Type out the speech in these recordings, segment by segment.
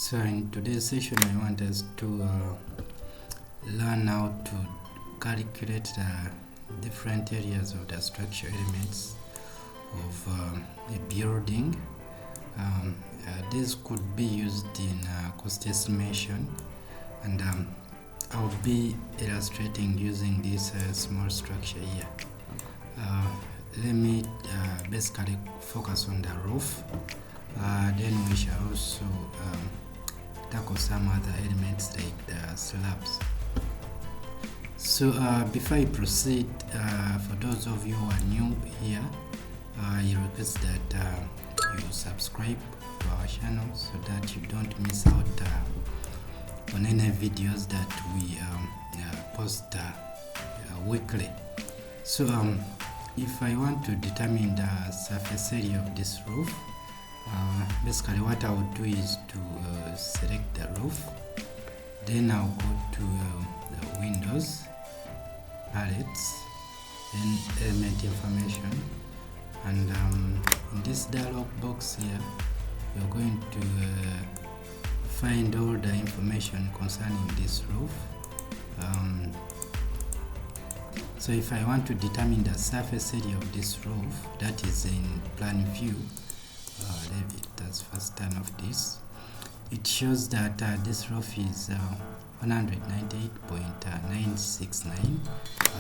So in today's session I want us to learn how to calculate the different areas of the structure elements of a building. This could be used in cost estimation, and I will be illustrating using this small structure here. Let me basically focus on the roof, then we shall also tackle some other elements like the slabs. So before I proceed, for those of you who are new here, I request that you subscribe to our channel so that you don't miss out on any videos that we post weekly. So if I want to determine the surface area of this roof, basically what I would do is to select the roof, then I'll go to the windows, palettes, then element information, and in this dialog box here you're going to find all the information concerning this roof. So if I want to determine the surface area of this roof, that is in plan view, let's first turn off this. It shows that this roof is 198.969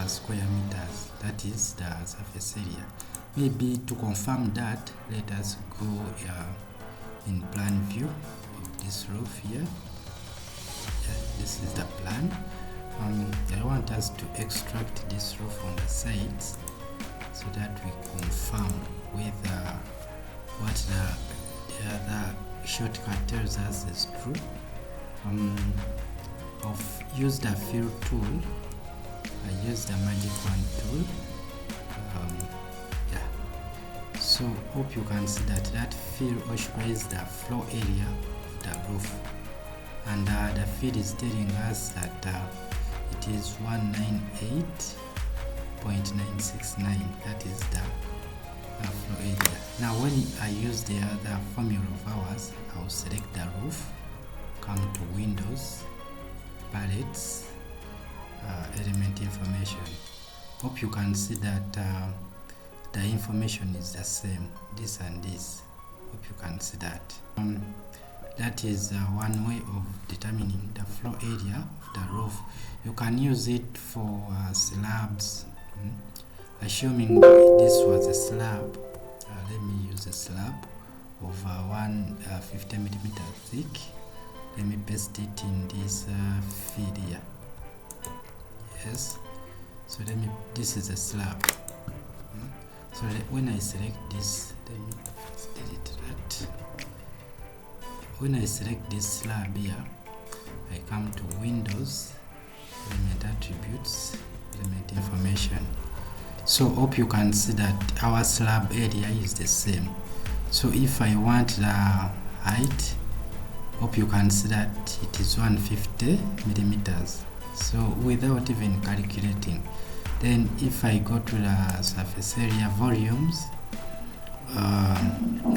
square meters. That is the surface area. Maybe to confirm that, let us go in plan view of this roof here. This is the plan. I want us to extract this roof on the sides so that we confirm with what the other shortcut tells us is true. I've used the fill tool. I used the magic wand tool. So hope you can see that fill occupies the floor area of the roof, and the fill is telling us that it is 198.969. that is the floor area. Now when I use the other formula of ours, I'll select the roof, come to windows, palettes, element information. Hope you can see that the information is the same, this and this. Hope you can see that. That is one way of determining the floor area of the roof. You can use it for slabs. Assuming this was a slab, let me use a slab of 150 millimeter thick. Let me paste it in this field here. Yes. So this is a slab. So when I select this, let me delete that. When I select this slab here, I come to Windows, Element Attributes, Element Information. So hope you can see that our slab area is the same. So if I want the height, hope you can see that it is 150 millimeters. So without even calculating, then if I go to the surface area volumes,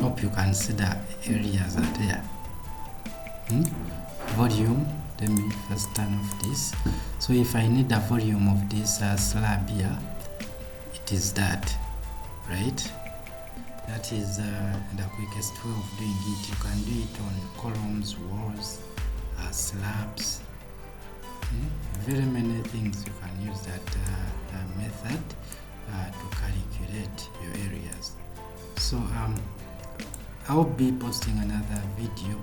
hope you can see the areas are there. Volume, let me first turn off this. So if I need the volume of this slab here, it is that, right? That is the quickest way of doing it. You can do it on columns, walls, slabs. Very many things you can use that method to calculate your areas. So I'll be posting another video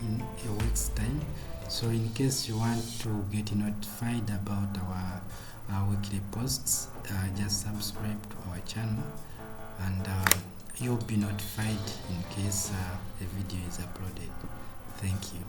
in a week's time. So in case you want to get notified about our weekly posts, just subscribe to our channel, and you'll be notified in case a video is uploaded. Thank you.